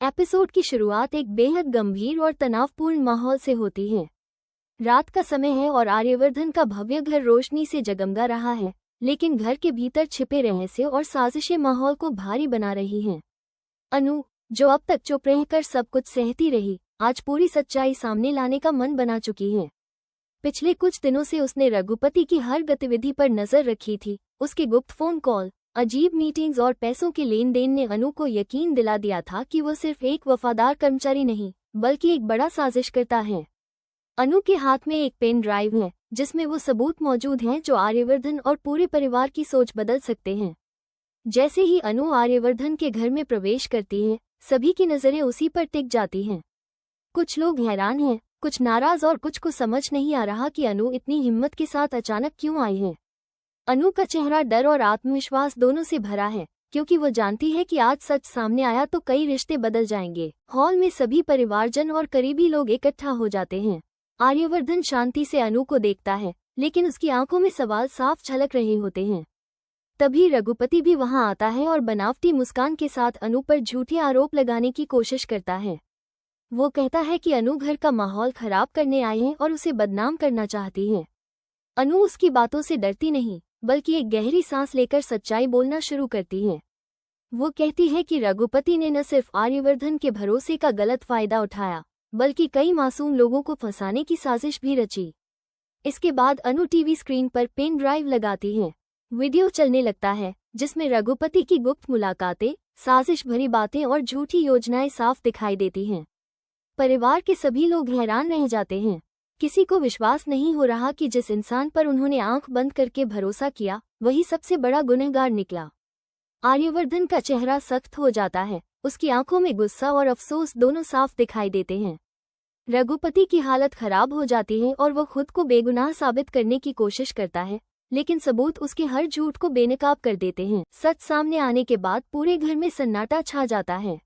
Episode की शुरुआत एक बेहद गंभीर और तनावपूर्ण माहौल से होती है। रात का समय है और आर्यवर्धन का भव्य घर रोशनी से जगमगा रहा है, लेकिन घर के भीतर छिपे रहस्य और साजिशें माहौल को भारी बना रही हैं। अनु, जो अब तक चुप रहकर सब कुछ सहती रही, आज पूरी सच्चाई सामने लाने का मन बना चुकी है। पिछले कुछ दिनों से उसने रघुपति की हर गतिविधि पर नजर रखी थी। उसके गुप्त फोन कॉल, अजीब मीटिंग्स और पैसों के लेन देन ने अनु को यकीन दिला दिया था कि वो सिर्फ एक वफादार कर्मचारी नहीं, बल्कि एक बड़ा साजिशकर्ता है। अनु के हाथ में एक पेन ड्राइव है, जिसमें वो सबूत मौजूद हैं जो आर्यवर्धन और पूरे परिवार की सोच बदल सकते हैं। जैसे ही अनु आर्यवर्धन के घर में प्रवेश करती है, सभी की नजरें उसी पर टिक जाती हैं। कुछ लोग हैरान हैं, कुछ नाराज और कुछ को समझ नहीं आ रहा कि अनु इतनी हिम्मत के साथ अचानक क्यों आई है। अनु का चेहरा डर और आत्मविश्वास दोनों से भरा है, क्योंकि वो जानती है कि आज सच सामने आया तो कई रिश्ते बदल जाएंगे। हॉल में सभी परिवारजन और करीबी लोग इकट्ठा हो जाते हैं। आर्यवर्धन शांति से अनु को देखता है, लेकिन उसकी आंखों में सवाल साफ झलक रहे होते हैं। तभी रघुपति भी वहां आता है और बनावटी मुस्कान के साथ अनु पर झूठे आरोप लगाने की कोशिश करता है। वो कहता है कि अनु घर का माहौल खराब करने आए हैं और उसे बदनाम करना चाहती है। अनु उसकी बातों से डरती नहीं, बल्कि एक गहरी सांस लेकर सच्चाई बोलना शुरू करती है। वो कहती है कि रघुपति ने न सिर्फ आर्यवर्धन के भरोसे का गलत फायदा उठाया, बल्कि कई मासूम लोगों को फंसाने की साजिश भी रची। इसके बाद अनु टीवी स्क्रीन पर पेन ड्राइव लगाती है। वीडियो चलने लगता है, जिसमें रघुपति की गुप्त मुलाकातें, साजिश भरी बातें और झूठी योजनाएं साफ दिखाई देती हैं। परिवार के सभी लोग हैरान रह जाते हैं। किसी को विश्वास नहीं हो रहा कि जिस इंसान पर उन्होंने आंख बंद करके भरोसा किया, वही सबसे बड़ा गुनहगार निकला। आर्यवर्धन का चेहरा सख्त हो जाता है, उसकी आंखों में गुस्सा और अफसोस दोनों साफ दिखाई देते हैं। रघुपति की हालत खराब हो जाती है और वो खुद को बेगुनाह साबित करने की कोशिश करता है, लेकिन सबूत उसके हर झूठ को बेनकाब कर देते हैं। सच सामने आने के बाद पूरे घर में सन्नाटा छा जाता है।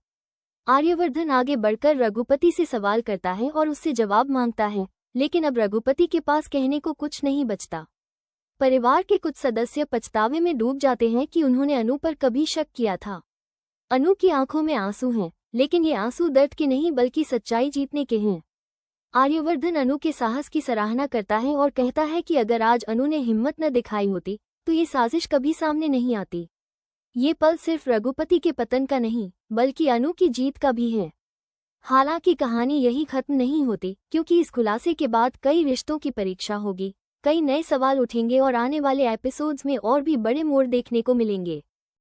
आर्यवर्धन आगे बढ़कर रघुपति से सवाल करता है और उससे जवाब मांगता है, लेकिन अब रघुपति के पास कहने को कुछ नहीं बचता। परिवार के कुछ सदस्य पछतावे में डूब जाते हैं कि उन्होंने अनु पर कभी शक किया था। अनु की आंखों में आंसू हैं, लेकिन ये आंसू दर्द के नहीं बल्कि सच्चाई जीतने के हैं। आर्यवर्धन अनु के साहस की सराहना करता है और कहता है कि अगर आज अनु ने हिम्मत न दिखाई होती, तो ये साजिश कभी सामने नहीं आती। ये पल सिर्फ रघुपति के पतन का नहीं, बल्कि अनु की जीत का भी है। हालांकि कहानी यही खत्म नहीं होती, क्योंकि इस खुलासे के बाद कई रिश्तों की परीक्षा होगी, कई नए सवाल उठेंगे और आने वाले एपिसोड्स में और भी बड़े मोड़ देखने को मिलेंगे।